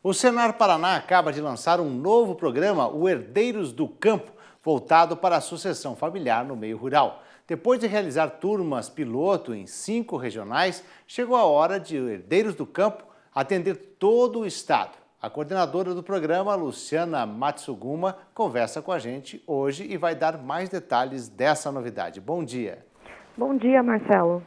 O Senar Paraná acaba de lançar um novo programa, o Herdeiros do Campo, voltado para a sucessão familiar no meio rural. Depois de realizar turmas piloto em 5 regionais, chegou a hora de o Herdeiros do Campo atender todo o estado. A coordenadora do programa, Luciana Matsuguma, conversa com a gente hoje e vai dar mais detalhes dessa novidade. Bom dia. Bom dia, Marcelo.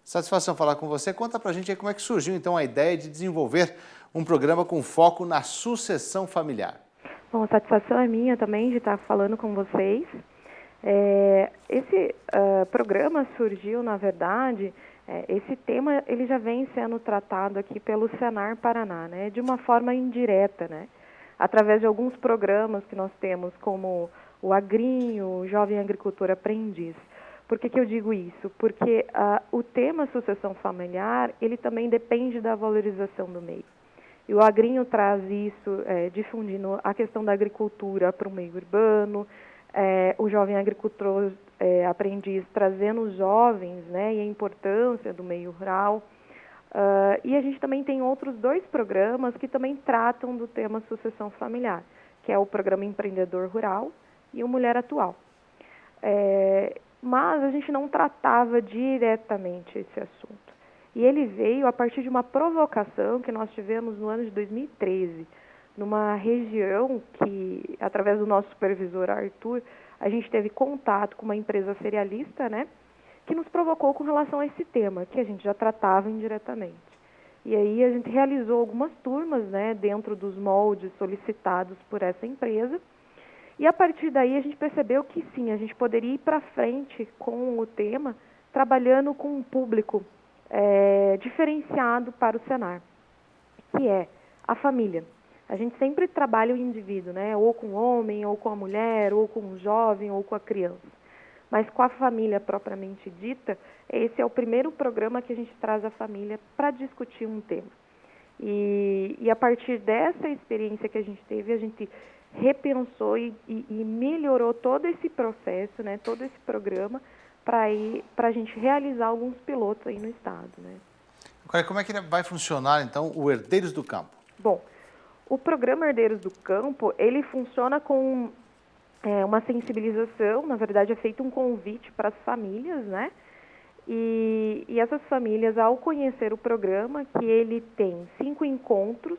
Satisfação falar com você. Conta pra gente aí como é que surgiu então a ideia de desenvolver um programa com foco na sucessão familiar. Bom, a satisfação é minha também de estar falando com vocês. Esse programa surgiu, na verdade, esse tema ele já vem sendo tratado aqui pelo Senar Paraná, né, de uma forma indireta, né, através de alguns programas que nós temos, como o Agrinho, o Jovem Agricultor Aprendiz. Por que eu digo isso? Porque o tema sucessão familiar, ele também depende da valorização do meio. E o Agrinho traz isso, difundindo a questão da agricultura para o meio urbano, o Jovem Agricultor Aprendiz trazendo os jovens, né, e a importância do meio rural. E a gente também tem outros 2 programas que também tratam do tema sucessão familiar, que é o Programa Empreendedor Rural e o Mulher Atual. Mas a gente não tratava diretamente esse assunto. E ele veio a partir de uma provocação que nós tivemos no ano de 2013, numa região que, através do nosso supervisor Arthur, a gente teve contato com uma empresa cerealista, né, que nos provocou com relação a esse tema, que a gente já tratava indiretamente. E aí a gente realizou algumas turmas, né, dentro dos moldes solicitados por essa empresa, e a partir daí a gente percebeu que sim, a gente poderia ir para frente com o tema, trabalhando com um público diferenciado para o Senar, que é a família. A gente sempre trabalha o indivíduo, né? Ou com o homem, ou com a mulher, ou com o jovem, ou com a criança. Mas com a família propriamente dita, esse é o primeiro programa que a gente traz a família para discutir um tema. E a partir dessa experiência que a gente teve, a gente repensou e melhorou todo esse processo, né? Todo esse programa, para a gente realizar alguns pilotos aí no estado, né? Agora, como é que vai funcionar, então, o Herdeiros do Campo? Bom, o programa Herdeiros do Campo, ele funciona com uma sensibilização, na verdade é feito um convite para as famílias, né? E essas famílias, ao conhecer o programa, que ele tem 5 encontros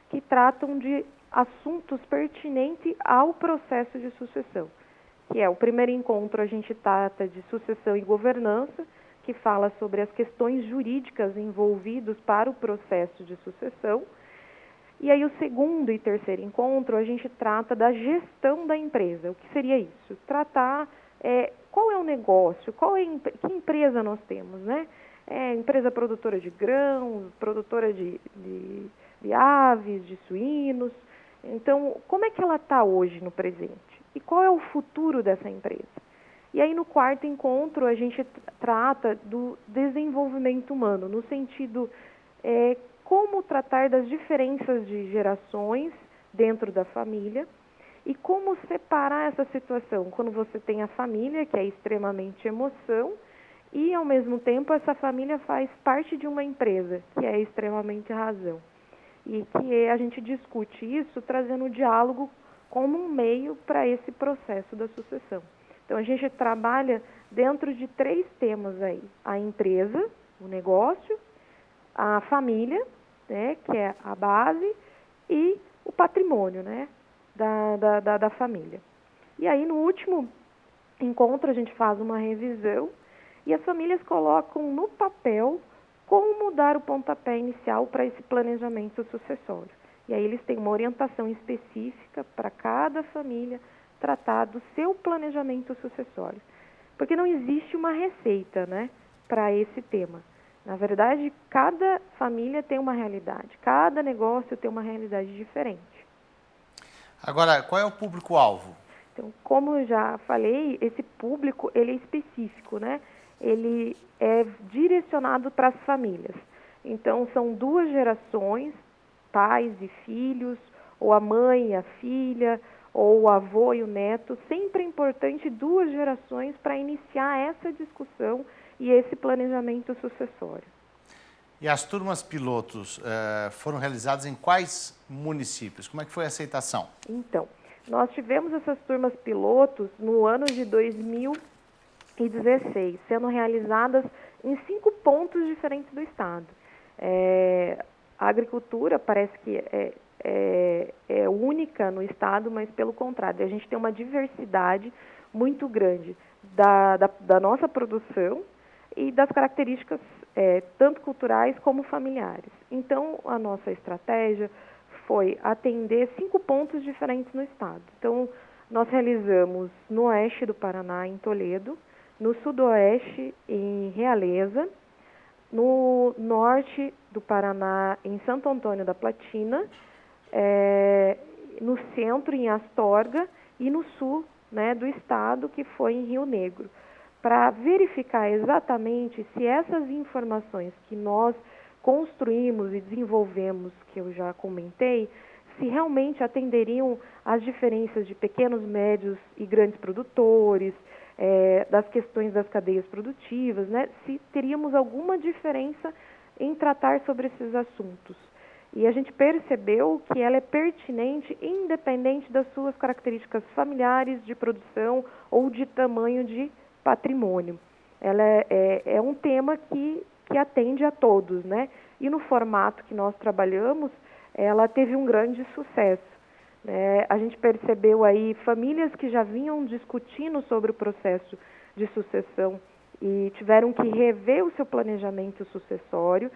que tratam de assuntos pertinentes ao processo de sucessão. Que é o primeiro encontro, a gente trata de sucessão e governança, que fala sobre as questões jurídicas envolvidas para o processo de sucessão. E aí o segundo e terceiro encontro, a gente trata da gestão da empresa. O que seria isso? Tratar qual é o negócio, que empresa nós temos, né? Empresa produtora de grãos, produtora de aves, de suínos. Então, como é que ela está hoje no presente? E qual é o futuro dessa empresa? E aí, no quarto encontro, a gente trata do desenvolvimento humano, no sentido como tratar das diferenças de gerações dentro da família e como separar essa situação quando você tem a família, que é extremamente emoção, e, ao mesmo tempo, essa família faz parte de uma empresa, que é extremamente razão. E que a gente discute isso trazendo o diálogo como um meio para esse processo da sucessão. Então, a gente trabalha dentro de 3 temas aí. A empresa, o negócio, a família, né, que é a base, e o patrimônio, né, da família. E aí, no último encontro, a gente faz uma revisão e as famílias colocam no papel como dar o pontapé inicial para esse planejamento sucessório. E aí eles têm uma orientação específica para cada família tratar do seu planejamento sucessório. Porque não existe uma receita, né, para esse tema. Na verdade, cada família tem uma realidade, cada negócio tem uma realidade diferente. Agora, qual é o público-alvo? Então, como eu já falei, esse público ele é específico, né? Ele é direcionado para as famílias. Então, são 2 gerações, pais e filhos, ou a mãe e a filha, ou o avô e o neto. Sempre é importante 2 gerações para iniciar essa discussão e esse planejamento sucessório. E as turmas pilotos foram realizadas em quais municípios? Como é que foi a aceitação? Então, nós tivemos essas turmas pilotos no ano de 2016, sendo realizadas em 5 pontos diferentes do estado. A agricultura parece que é única no estado, mas pelo contrário, a gente tem uma diversidade muito grande da nossa produção e das características tanto culturais como familiares. Então, a nossa estratégia foi atender 5 pontos diferentes no estado. Então, nós realizamos no oeste do Paraná, em Toledo, no sudoeste, em Realeza, no norte do Paraná, em Santo Antônio da Platina, no centro, em Astorga, e no sul, né, do estado, que foi em Rio Negro, para verificar exatamente se essas informações que nós construímos e desenvolvemos, que eu já comentei, se realmente atenderiam às diferenças de pequenos, médios e grandes produtores, das questões das cadeias produtivas, né? Se teríamos alguma diferença em tratar sobre esses assuntos. E a gente percebeu que ela é pertinente independente das suas características familiares, de produção ou de tamanho de patrimônio. Ela é um tema que atende a todos, né? E no formato que nós trabalhamos, ela teve um grande sucesso. A gente percebeu aí famílias que já vinham discutindo sobre o processo de sucessão e tiveram que rever o seu planejamento sucessório,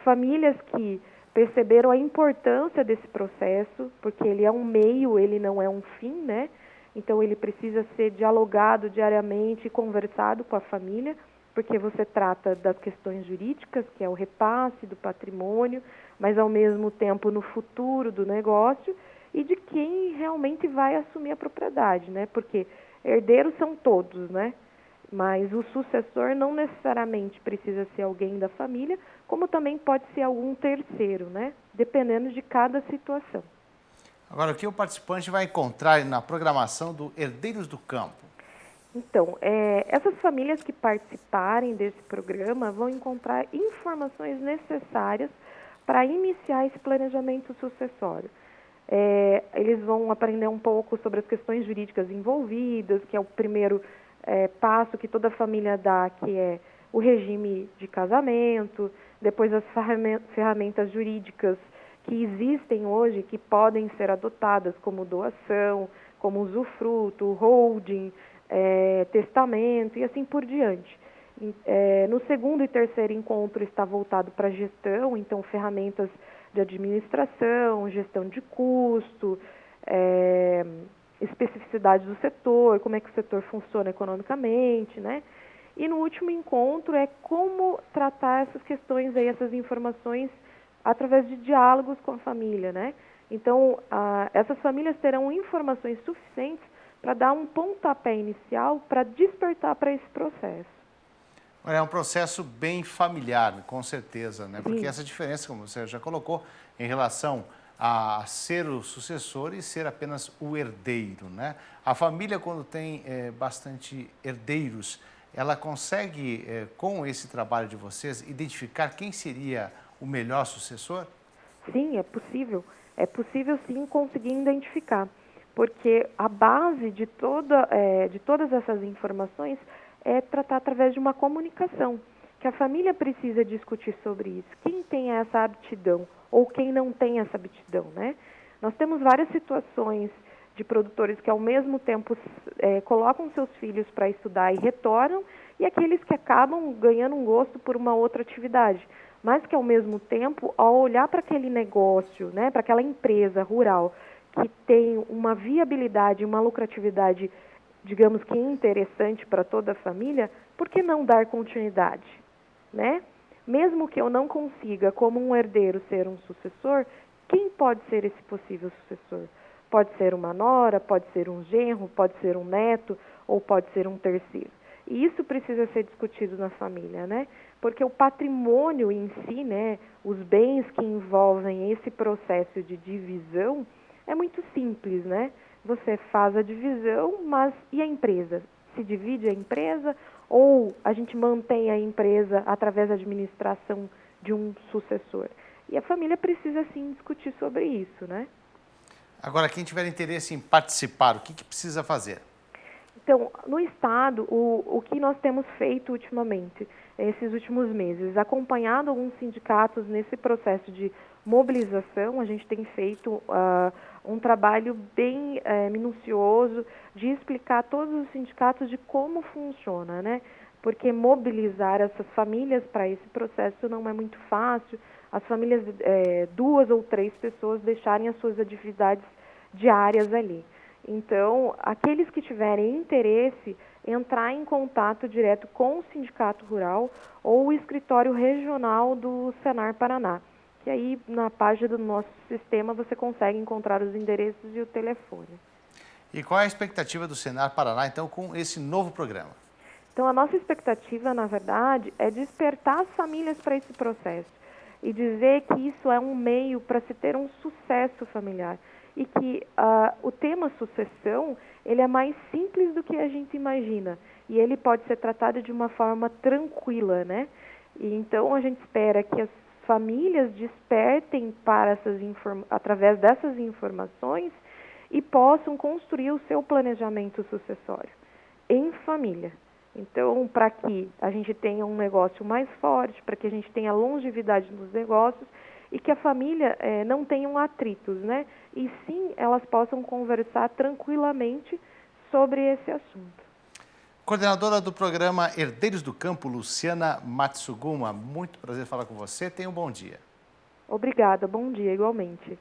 famílias que perceberam a importância desse processo, porque ele é um meio, ele não é um fim, né? Então ele precisa ser dialogado diariamente e conversado com a família, porque você trata das questões jurídicas, que é o repasse do patrimônio, mas ao mesmo tempo no futuro do negócio e de quem realmente vai assumir a propriedade, né? Porque herdeiros são todos, né? Mas o sucessor não necessariamente precisa ser alguém da família, como também pode ser algum terceiro, né? Dependendo de cada situação. Agora, o que o participante vai encontrar na programação do Herdeiros do Campo? Então, essas famílias que participarem desse programa vão encontrar informações necessárias para iniciar esse planejamento sucessório. Eles vão aprender um pouco sobre as questões jurídicas envolvidas, que é o primeiro passo que toda família dá, que é o regime de casamento, depois as ferramentas jurídicas que existem hoje, que podem ser adotadas, como doação, como usufruto, holding, testamento e assim por diante. No segundo e terceiro encontro está voltado para a gestão, então ferramentas de administração, gestão de custo, especificidades do setor, como é que o setor funciona economicamente, né? E no último encontro é como tratar essas questões aí, essas informações através de diálogos com a família, né? Então, essas famílias terão informações suficientes para dar um pontapé inicial para despertar para esse processo. É um processo bem familiar, com certeza, né? Porque Sim. essa diferença, como você já colocou, em relação a ser o sucessor e ser apenas o herdeiro, né? A família, quando tem bastante herdeiros, ela consegue, com esse trabalho de vocês, identificar quem seria o melhor sucessor? Sim, é possível. É possível, sim, conseguir identificar. Porque a base de todas essas informações é tratar através de uma comunicação, que a família precisa discutir sobre isso. Quem tem essa aptidão ou quem não tem essa aptidão, né? Nós temos várias situações de produtores que ao mesmo tempo colocam seus filhos para estudar e retornam, e aqueles que acabam ganhando um gosto por uma outra atividade, mas que ao mesmo tempo, ao olhar para aquele negócio, né, para aquela empresa rural que tem uma viabilidade, uma lucratividade, digamos que interessante para toda a família, por que não dar continuidade, né? Mesmo que eu não consiga, como um herdeiro, ser um sucessor, quem pode ser esse possível sucessor? Pode ser uma nora, pode ser um genro, pode ser um neto ou pode ser um terceiro. E isso precisa ser discutido na família, né? Porque o patrimônio em si, né, os bens que envolvem esse processo de divisão, é muito simples, né? Você faz a divisão, mas e a empresa? Se divide a empresa ou a gente mantém a empresa através da administração de um sucessor. E a família precisa, sim, discutir sobre isso, né? Agora, quem tiver interesse em participar, o que precisa fazer? Então, no Estado, o que nós temos feito ultimamente, esses últimos meses, acompanhado alguns sindicatos nesse processo de mobilização, a gente tem feito um trabalho bem minucioso de explicar a todos os sindicatos de como funciona, né? Porque mobilizar essas famílias para esse processo não é muito fácil, as famílias, 2 ou 3 pessoas deixarem as suas atividades diárias ali. Então, aqueles que tiverem interesse, entrar em contato direto com o Sindicato Rural ou o escritório regional do Senar Paraná, que aí na página do nosso sistema você consegue encontrar os endereços e o telefone. E qual é a expectativa do Senar Paraná, então, com esse novo programa? Então, a nossa expectativa, na verdade, é despertar as famílias para esse processo e dizer que isso é um meio para se ter um sucesso familiar. E que o tema sucessão, ele é mais simples do que a gente imagina. E ele pode ser tratado de uma forma tranquila, né? E então, a gente espera que as famílias despertem para através dessas informações e possam construir o seu planejamento sucessório em família. Então, para que a gente tenha um negócio mais forte, para que a gente tenha longevidade nos negócios, e que a família não tenham atritos, né? E sim, elas possam conversar tranquilamente sobre esse assunto. Coordenadora do programa Herdeiros do Campo, Luciana Matsuguma, muito prazer falar com você. Tenha um bom dia. Obrigada, bom dia, igualmente.